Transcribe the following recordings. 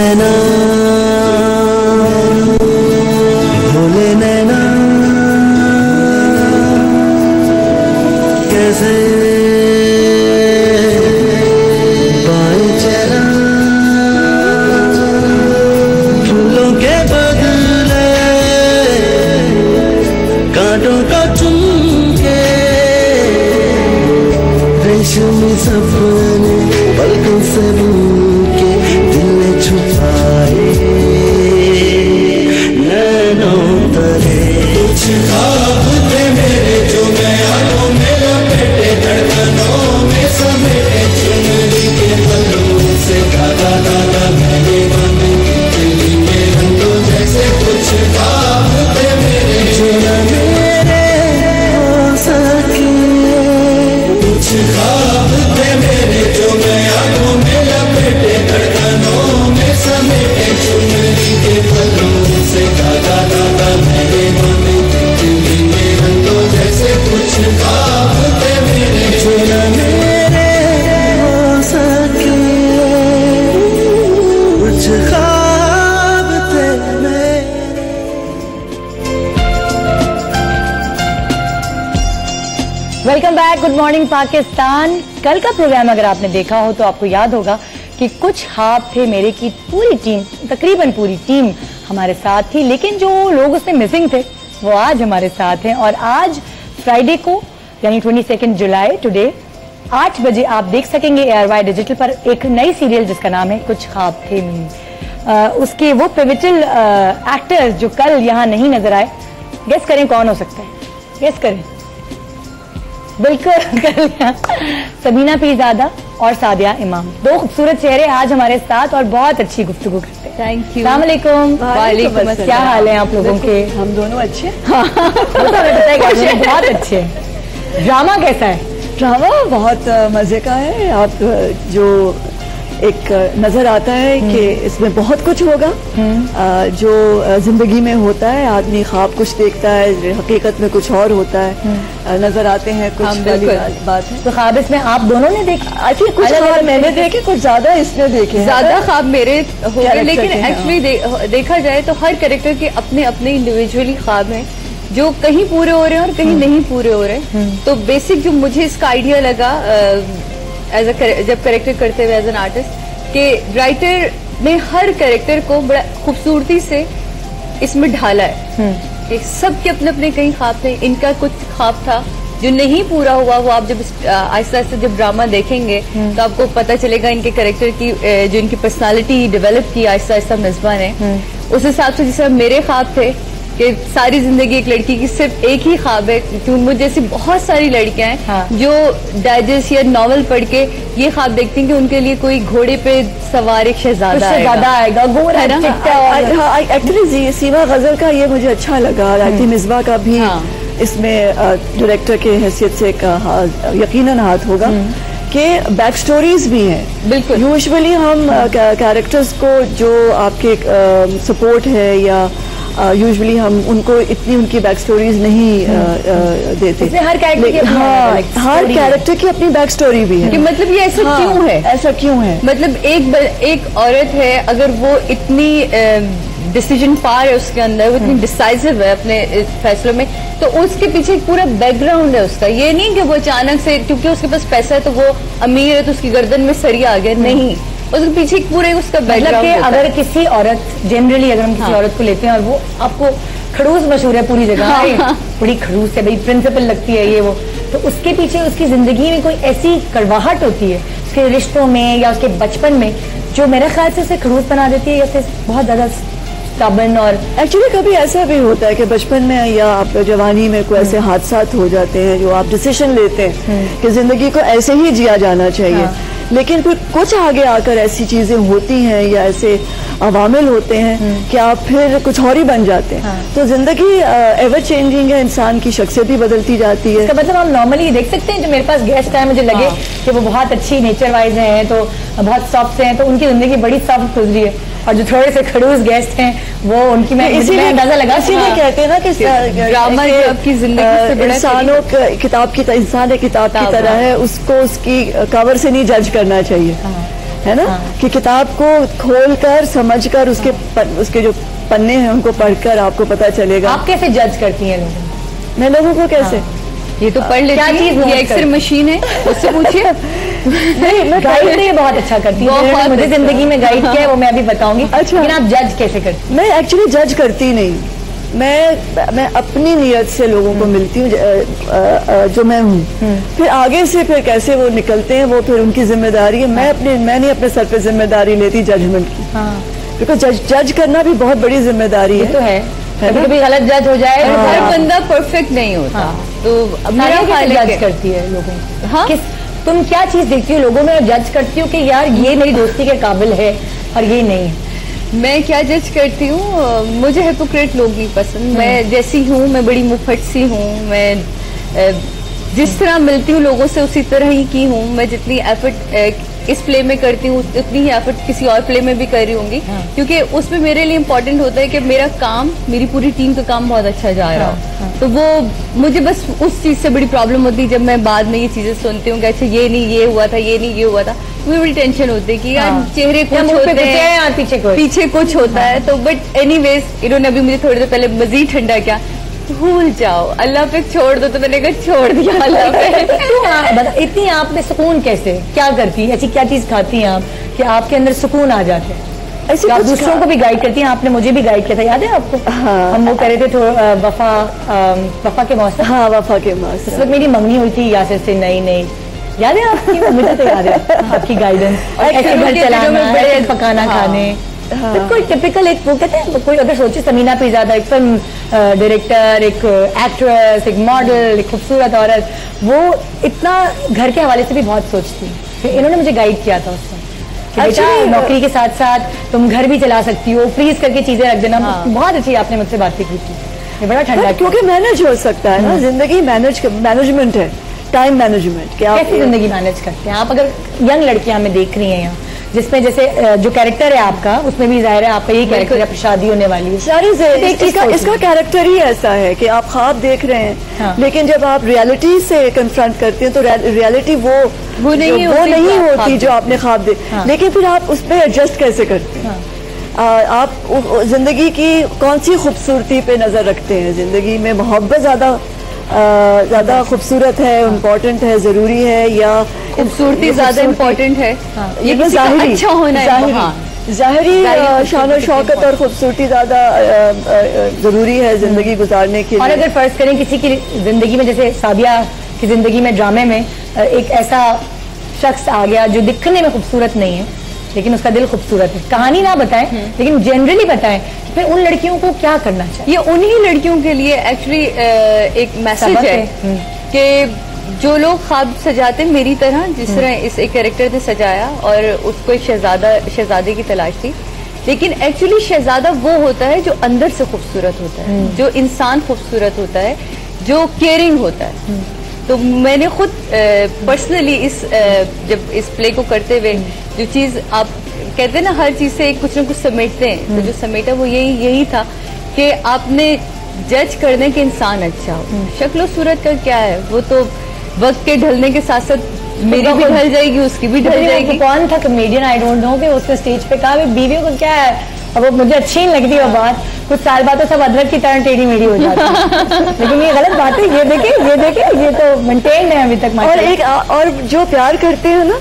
नैना भोले नैना कैसे पाए चेहरा फूलों के बदले कांटों का चुन के रेशमी सपने पलकों से भूल के दिल में छुपाए नैनों तले। कुछ ख्वाब थे मेरे जो मैं आंखों में लपेटे धड़कनों में समेटे चुनरी के पल्लों से धागा धागा मैंने बांधे दिल्ली में रंगों जैसे। कुछ ख्वाब थे मेरे जो न मेरे हो सके। कुछ ख्वाब थे मेरे जो मैं आंखों में लपेटे धड़कनों में समेटे चुनरी के पल्लों से धागा धागा मैंने बांधे दिल्ली में रंगों जैसे। कुछ ख्वाब थे मेरे जो न मेरे हो सके। कुछ ख्वाब थे मेरे। Welcome back, good morning Pakistan. कल का प्रोग्राम अगर आपने देखा हो तो आपको याद होगा कि कुछ ख्वाब थे मेरे की पूरी टीम, तकरीबन पूरी टीम हमारे साथ थी, लेकिन जो लोग उसमें मिसिंग थे वो आज हमारे साथ हैं। और आज फ्राइडे को यानी 22 जुलाई टुडे 8 बजे आप देख सकेंगे ARY डिजिटल पर एक नई सीरियल जिसका नाम है कुछ ख्वाब थे मेरे। उसके वो पिवटल एक्टर्स जो कल यहाँ नहीं नजर आए, गेस करें कौन हो सकता है? गेस करें। बिल्कुल कल सबीना पीरजादा और सादिया इमाम, दो खूबसूरत चेहरे आज हमारे साथ और बहुत अच्छी गुफ्तगू करते हैं। Thank you. अस्सलाम वालेकुम। वालेकुम अस्सलाम। क्या हाल है आप लोगों के? हम दोनों अच्छे। बहुत अच्छे। ड्रामा कैसा है? ड्रामा बहुत मजे का है। आप जो एक नजर आता है कि इसमें बहुत कुछ होगा जो जिंदगी में होता है। आदमी ख्वाब कुछ देखता है, हकीकत में कुछ और होता है, नजर आते हैं कुछ वाली बात है। तो ख्वाब इसमें आप दोनों ने देखे? आई थिंक कुछ ख्वाब मैंने देखे, कुछ ज्यादा इसने देखे। ज्यादा ख्वाब मेरे हो गए, लेकिन एक्चुअली देखा जाए तो हर कैरेक्टर के अपने अपने इंडिविजुअली ख्वाब हैं जो कहीं पूरे हो रहे हैं और कहीं नहीं पूरे हो रहे हैं। तो बेसिक जो मुझे इसका आइडिया लगा जब कैरेक्टर करते हुए एज एन आर्टिस्ट कि राइटर ने हर कैरेक्टर को बड़ा खूबसूरती से इसमें ढाला है कि सबके अपने अपने कई ख्वाब थे। इनका कुछ ख्वाब था जो नहीं पूरा हुआ, वो आप जब आहिस्ता आहिस्ता जब ड्रामा देखेंगे तो आपको पता चलेगा इनके कैरेक्टर की जो इनकी पर्सनालिटी डेवलप की आहिस्ता आहिस्ता मिज़बा ने। उस हिसाब से जैसे मेरे ख्वाब थे कि सारी जिंदगी एक लड़की की सिर्फ एक ही ख्वाब है, क्योंकि मुझे जैसी बहुत सारी लड़कियां हैं जो डाइजेस्ट या नॉवल पढ़ के ये ख्वाब देखती हैं कि उनके लिए कोई घोड़े पे सवार एक शहजादा आएगा, गोरा है ना। एक्चुअली सीमा गजल का ये मुझे अच्छा लगा। रायती मिसबा का भी इसमें डायरेक्टर के हैसियत से यकीनन हाथ होगा कि बैक स्टोरीज भी हैं। बिल्कुल। यूजुअली हम कैरेक्टर्स को जो आपके सपोर्ट है या यूजुअली हम उनको इतनी उनकी बैक स्टोरीज नहीं देते। हर कैरेक्टर की अपनी बैक स्टोरी भी है कि मतलब ये ऐसा क्यों है, ऐसा क्यों है। मतलब एक औरत है, अगर वो इतनी डिसीजन पार है उसके अंदर, वो इतनी डिसाइसिव है अपने फैसलों में, तो उसके पीछे एक पूरा बैकग्राउंड है उसका। ये नहीं कि वो अचानक से क्योंकि उसके पास पैसा है तो वो अमीर है तो उसकी गर्दन में सरिया आ गया, नहीं, उसके पीछे पूरे उसका बैकग्राउंड है। अगर किसी औरत जनरली अगर हम किसी औरत को लेते हैं और वो आपको खड़ूस मशहूर है पूरी जगह, बड़ी खड़ूस है भाई, प्रिंसिपल लगती है ये वो, तो उसके पीछे उसकी जिंदगी में कोई ऐसी कड़वाहट होती है उसके रिश्तों में या उसके बचपन में जो मेरे ख्याल से उसे खड़ूस बना देती है या फिर बहुत ज्यादा स्टबर्न। और एक्चुअली कभी ऐसा भी होता है कि बचपन में या आप जवानी में कोई ऐसे हादसात हो जाते हैं जो आप डिसीजन लेते हैं कि जिंदगी को ऐसे ही जिया जाना चाहिए, लेकिन फिर कुछ आगे आकर ऐसी चीजें होती हैं या ऐसे अवामिल होते हैं कि आप फिर कुछ और ही बन जाते हैं। तो जिंदगी एवर चेंजिंग है, इंसान की शख्सियत भी बदलती जाती है। इसका मतलब हम नॉर्मली देख सकते हैं जो मेरे पास गेस्ट है, मुझे लगे कि वो बहुत अच्छी नेचर वाइज हैं तो बहुत सॉफ्ट हैं, तो उनकी जिंदगी बड़ी सॉफ्ट गुजरी है, और जो थोड़े से खड़ूस गेस्ट हैं वो उनकी मैं इसीलिए अंदाजा लगा, इसीलिए कहते हैं ना कि ड्रामा आपकी जिंदगी इंसानों किताब की इंसान किताब की तरह है, उसको उसकी कवर से नहीं जज करना चाहिए। है ना, कि किताब को खोलकर समझकर उसके जो पन्ने हैं उनको पढ़कर आपको पता चलेगा। आप कैसे जज करती हैं लोगों को? मैं लोगों को कैसे ये तो पढ़ लेती है, ये एक्सरे मशीन है, उससे पूछिए। नहीं, गाइड तो ये बहुत अच्छा करती है, मुझे जिंदगी में गाइड किया है वो मैं अभी बताऊंगी। अच्छा। लेकिन आप जज कैसे करती हैं? मैं एक्चुअली जज करती नहीं, मैं अपनी नियत से लोगों को मिलती हूँ जो मैं हूँ। फिर आगे से फिर कैसे वो निकलते हैं वो फिर उनकी जिम्मेदारी है। मैं नहीं अपने सर पे जिम्मेदारी लेती जजमेंट की, बिकॉज जज करना भी बहुत बड़ी जिम्मेदारी है। तो है कभी गलत जज हो जाए। हर बंदा परफेक्ट नहीं होता। तो मेरा ख्याल जज करती है लोगों को। हाँ, तुम क्या चीज देखती हो लोगों में और जज करती हो कि यार ये मेरी दोस्ती के काबिल है और ये नहीं है? मैं क्या जज करती हूँ, मुझे हिपोक्रेट लोग नहीं पसंद। मैं जैसी हूँ, मैं बड़ी मुफट सी हूँ, मैं जिस तरह मिलती हूँ लोगों से उसी तरह ही की हूँ। मैं जितनी एफर्ट इस प्ले में करती हूँ उतनी ही एफर्ट किसी और प्ले में भी कर रही होंगी, क्योंकि उसमें मेरे लिए इम्पोर्टेंट होता है कि मेरा काम, मेरी पूरी टीम का काम बहुत अच्छा जा रहा हो। तो वो मुझे बस उस चीज से बड़ी प्रॉब्लम होती है जब मैं बाद में ये चीजें सुनती हूँ कि अच्छा ये नहीं ये हुआ था, ये नहीं ये हुआ था। मुझे बड़ी टेंशन होती है कि यार चेहरे कुछ होते हैं, पीछे कुछ होता है। तो बट एनीवेज इन्होंने अभी मुझे थोड़ी देर पहले मजीद ठंडा किया, भूल जाओ, अल्लाह पे छोड़ दो। तो मैंने कहा छोड़ दिया अल्लाह पे। इतनी आप में सुकून कैसे, क्या करती है, ऐसी क्या चीज खाती हैं आप कि आपके अंदर सुकून आ जाते हैं? ऐसे आप दूसरों को भी गाइड करती हैं, आपने मुझे भी गाइड किया था, याद है आपको? हाँ। हम वो कह रहे थे वफा के मौसम। हाँ, वफा के मौसम। उस वक्त मेरी मंगनी हुई थी यासिर से, नई याद है आपकी? मुझे तो याद है आपकी गाइडेंस, ऐसे घर चलाना, ऐसे पकाना खाने। कोई टिपिकल एक वो कहते हैं, कोई अगर सोचे समीना पिज़ादा एक फिल्म डायरेक्टर, एक एक्ट्रेस, एक मॉडल, एक खूबसूरत औरत, वो इतना घर के हवाले से भी बहुत सोचती है। इन्होंने मुझे गाइड किया था उसमें कि बेटा नौकरी के साथ साथ तुम घर भी चला सकती हो, फ्रीज करके चीजें रख देना। बहुत अच्छी आपने मुझसे बातें की थी, ये बड़ा ठंडा। क्योंकि मैनेज हो सकता है ना, जिंदगी मैनेजमेंट है, टाइम मैनेजमेंट। क्या कैसे जिंदगी मैनेज करते हैं आप? अगर यंग लड़कियां हमें देख रही हैं यहाँ, जिसमें जैसे जो कैरेक्टर है आपका, उसमें भी जाहिर है आपका यही कैरेक्टर, आपकी शादी होने वाली है सारी। इसका कैरेक्टर ही ऐसा है कि आप ख्वाब देख रहे हैं, लेकिन जब आप रियलिटी से कन्फ्रंट करते हैं तो रियलिटी वो नहीं होती जो आपने ख्वाब देखा। लेकिन फिर आप उस पर एडजस्ट कैसे करते हैं? आप जिंदगी की कौन सी खूबसूरती पे नजर रखते हैं? जिंदगी में मोहब्बत ज्यादा खूबसूरत है, इम्पोर्टेंट है, जरूरी है, या खूबसूरती ज्यादा इम्पोर्टेंट है? ये किसी का अच्छा होना है, ज़ाहिरी शान और शौकत और खूबसूरती ज्यादा जरूरी है जिंदगी गुजारने के लिए। और अगर फर्ज करें किसी की जिंदगी में, जैसे सादिया की जिंदगी में ड्रामे में एक ऐसा शख्स आ गया जो दिखने में खूबसूरत नहीं है लेकिन उसका दिल खूबसूरत है, कहानी ना बताएं लेकिन जनरली बताएं, फिर उन लड़कियों को क्या करना चाहिए? ये उन्हीं लड़कियों के लिए एक्चुअली एक मैसेज है कि जो लोग ख्वाब सजाते हैं मेरी तरह, जिस तरह इस एक कैरेक्टर ने सजाया और उसको एक शहजादे की तलाश थी, लेकिन एक्चुअली शहजादा वो होता है जो अंदर से खूबसूरत होता है, जो इंसान खूबसूरत होता है, जो केयरिंग होता है। तो मैंने खुद पर्सनली जब इस प्ले को करते हुए जो चीज आप कहते हैं ना, हर चीज से कुछ ना कुछ समेटते हैं, तो जो समेटा वो यही था कि आपने जज करने के इंसान अच्छा हो। शक्ल सूरत का क्या है, वो तो वक्त के ढलने के साथ साथ मेरी भी ढल जाएगी, उसकी भी ढल जाएगी। कौन था कमेडियन, आई डोंट नो, कि उसने स्टेज पे कहा बीवी को क्या है, अब वो मुझे अच्छी नहीं लगती वो बात, कुछ साल बाद तो सब अदरक की तरह टेढ़ी मेढ़ी हो जाती है। लेकिन ये गलत बात है, ये देखे ये तो मेंटेन है अभी तक। और जो प्यार करते हैं ना,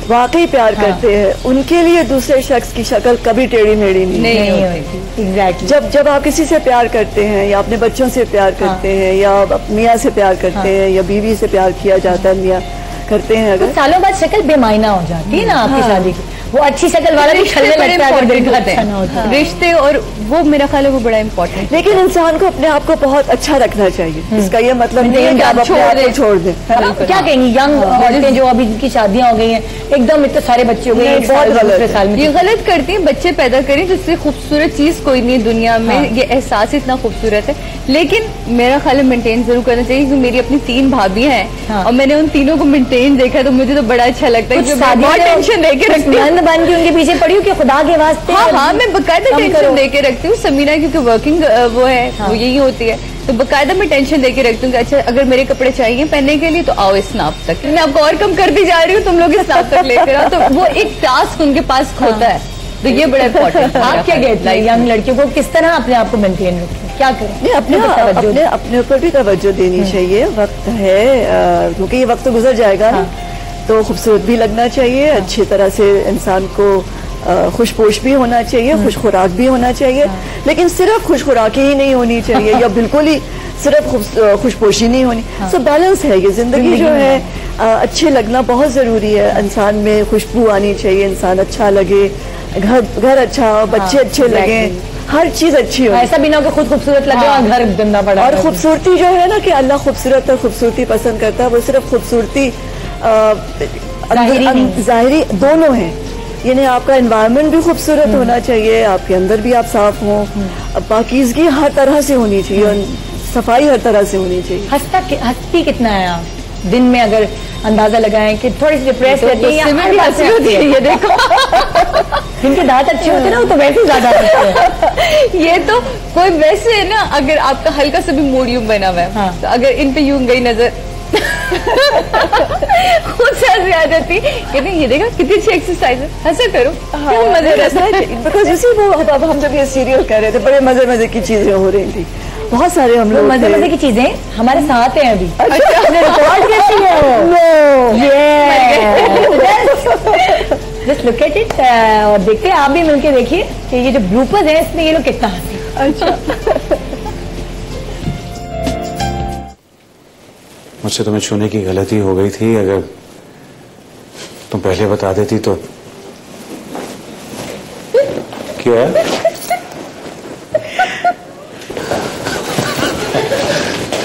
वाकई प्यार करते हैं, उनके लिए दूसरे शख्स की शक्ल कभी टेढ़ी मेढ़ी नहीं होती। एग्जैक्टली। जब आप किसी से प्यार करते हैं, या अपने बच्चों से प्यार करते हैं, या मियाँ से प्यार करते हैं, या बीवी से प्यार किया जाता है, मियाँ करते हैं, अगर सालों बाद शक्ल बेमायना हो जाती है ना आपकी शादी की, वो अच्छी शक्ल वाला भी छलने लगता है अगर दिल का अच्छा ना होता। रिश्ते, और वो मेरा ख्याल है वो बड़ा इम्पोर्टेंट। लेकिन इंसान को अपने आप को बहुत अच्छा रखना चाहिए। इसका ये मतलब नहीं है कि आप अपने आप को छोड़ दें। क्या कहेंगे यंग औरतें जो अभी जिनकी शादियां हो गई हैं, एकदम इतने सारे बच्चे हो गए, बहुत गलत, ये गलत करती हैं। बच्चे पैदा करें, जिससे खूबसूरत चीज कोई नहीं दुनिया में, ये एहसास इतना खूबसूरत है। लेकिन मेरा ख्याल है मेंटेन जरूर करना चाहिए, क्योंकि मेरी अपनी 3 भाभी हैं और मैंने उन तीनों को मेंटेन देखा, तो मुझे तो बड़ा अच्छा लगता है। बहुत टेंशन देके रखती हूँ, बन के उनके पीछे पड़ी हूँ कि खुदा के वास्ते। हाँ, मैं बकायदा टेंशन देके रखती हूँ। समीना क्योंकि वर्किंग वो है, वो यही होती है, तो बकायदा मैं टेंशन लेके रखती हूँ कि अच्छा अगर मेरे कपड़े चाहिए पहनने के लिए तो आओ इस नाप तक, मैं आपको और कम करती जा रही हूँ, तुम लोग इस नाप तक लेकर आओ। तो वो एक टास्क उनके पास होता है, तो ये बड़ा इम्पोर्टेंट। आप क्या कहते हैं यंग लड़कियों को किस तरह अपने आप को मेंटेन रखें, क्या करें? अपने ऊपर भी तवज्जो देनी चाहिए। वक्त है, क्योंकि ये वक्त तो गुजर जाएगा ना, तो खूबसूरत भी लगना चाहिए, अच्छी तरह से इंसान को खुशपोश भी होना चाहिए, खुश खुराक भी होना चाहिए, लेकिन सिर्फ खुश खुराक ही नहीं होनी चाहिए या बिल्कुल ही सिर्फ खुशपोशी नहीं होनी। सो बैलेंस है ये जिंदगी जो है। अच्छे लगना बहुत जरूरी है, इंसान में खुशबू आनी चाहिए, इंसान अच्छा लगे, घर अच्छा हो, बच्चे अच्छे लगे, हर चीज अच्छी हो। ऐसा भी ना हो कि खुद खूबसूरत लगे और घर गंदा पड़ा। और खूबसूरती जो है ना कि अल्लाह खूबसूरत और खूबसूरती पसंद करता है, वो सिर्फ खूबसूरती जाहिरी दोनों है, यानी आपका एनवायरनमेंट भी खूबसूरत होना चाहिए, आपके अंदर भी आप साफ हों, पाकीज़गी हर तरह से होनी चाहिए और सफाई हर तरह से होनी चाहिए। हंसती कितना है आप दिन में, अगर अंदाजा लगाएं कि थोड़ी सी डिप्रेस रहती है या हर बात से होती है? ये देखो जिनके दांत अच्छे होते हैं ना वो तो वैसे ही ज्यादा होते हैं। ये तो कोई वैसे है ना, अगर आपका हल्का सा भी मूड यूं बना हुआ है तो अगर इन पे यूं गई नजर खुद से हंसी आ जाती, कहते ये देखा कितनी अच्छी एक्सरसाइज है, हंसा करो, मजे रहता है। बिकॉज इसी वो अब हम जब ये सीरियल कर रहे थे बड़े मजे मजे की चीजें हो रही थी, बहुत सारे हम लोग मजे मजे की चीजें हमारे साथ हैं अभी। रिकॉर्ड कैसी है वो? जस्ट लुक एट इट और देखते हैं, आप भी मिलके देखिए कि ये जो ब्लूपर्स हैं इसमें ये लोग कितना हंसे। अच्छा मुझसे तुम्हें छूने की गलती हो गई थी, अगर तुम पहले बता देती तो। क्या है?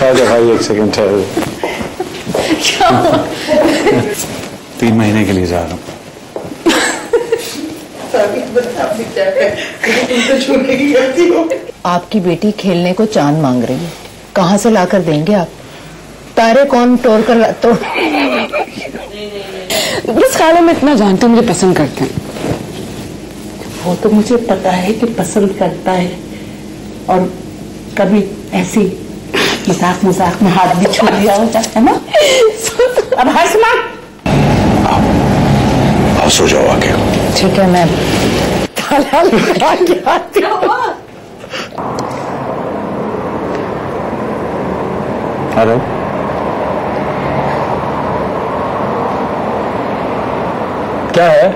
भाई एक सेकंड ठहरो। 3 महीने के लिए जा रहा हूँ। आपकी बेटी खेलने को चांद मांग रही है, कहाँ से लाकर देंगे आप? तारे कौन तोड़ कर तो बस खाला मैं इतना जानती हूँ मुझे पसंद करते हैं। वो तो मुझे पता है कि पसंद करता है, और कभी ऐसी मजाक मजाक में हाथ भी छू लिया होता है ना। अब हंस मत, आप सो जाओ आके। ठीक है मैं ताला लगा के आती हूँ। हेलो, क्या है?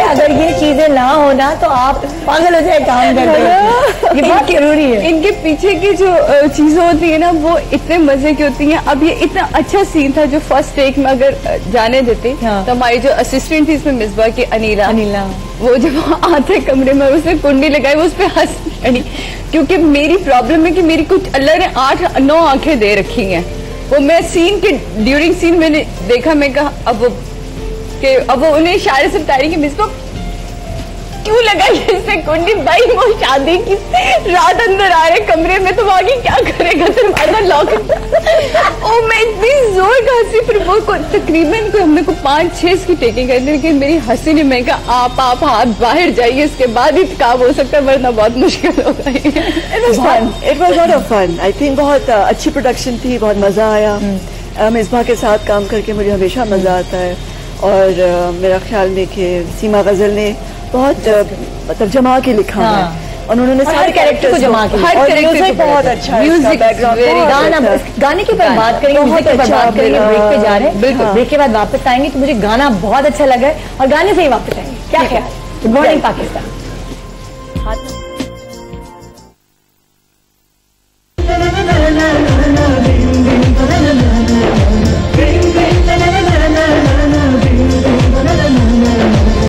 अगर ये चीजें ना होना तो आप पागल हो जाए काम करते हैं। ये बहुत जरूरी है। इनके पीछे की जो चीजें होती है ना वो इतने मजे की होती हैं। अब ये इतना अच्छा सीन था जो फर्स्ट टेक में अगर जाने देते तो हमारी जो असिस्टेंट थी इसमें मिसबा की अनिला वो जब आते कमरे में उसने कुंडी लगाई वो उस पर हंस पड़ी, क्योंकि मेरी प्रॉब्लम है कि मेरी कुछ अल्लाह ने 8-9 आंखें दे रखी हैं। वो मैं सीन के ड्यूरिंग सीन मैंने देखा, मैं कहा अब वो उन्हें इशारे से बता रही कि मिसबा क्यों लगाई इससे कुंडी, भाई वो शादी की रात अंदर आ रहे कमरे में तो आगे क्या करेगा, दरवाजा लॉक। ओ मैं इतनी जोर का हंसी, फिर वो तकरीबन को हमने को 5-6 की टेकिंग करनी, लेकिन मेरी हंसी ने मैं कहा आप हाथ बाहर जाइए, इसके बाद ही काम हो सकता है वरना बहुत मुश्किल हो गई। It was lot of fun. I think बहुत अच्छी प्रोडक्शन थी, बहुत मजा आया। मिसबा के साथ काम करके मुझे हमेशा मजा आता है, और मेरा ख्याल में कि सीमा गजल ने बहुत मतलब जमा के लिखा है, और उन्होंने सारे कैरेक्टर को जमा के, हर कैरेक्टर बहुत अच्छा है। म्यूजिक गाने के ऊपर बात करेंगे, म्यूजिक के ऊपर बात करेंगे, ब्रेक पे जा रहे हैं, बिल्कुल ब्रेक के बाद वापस आएंगे। तो मुझे गाना बहुत अच्छा लगा है और गाने से ही वापस आएंगे। क्या ख्याल? Good morning Pakistan.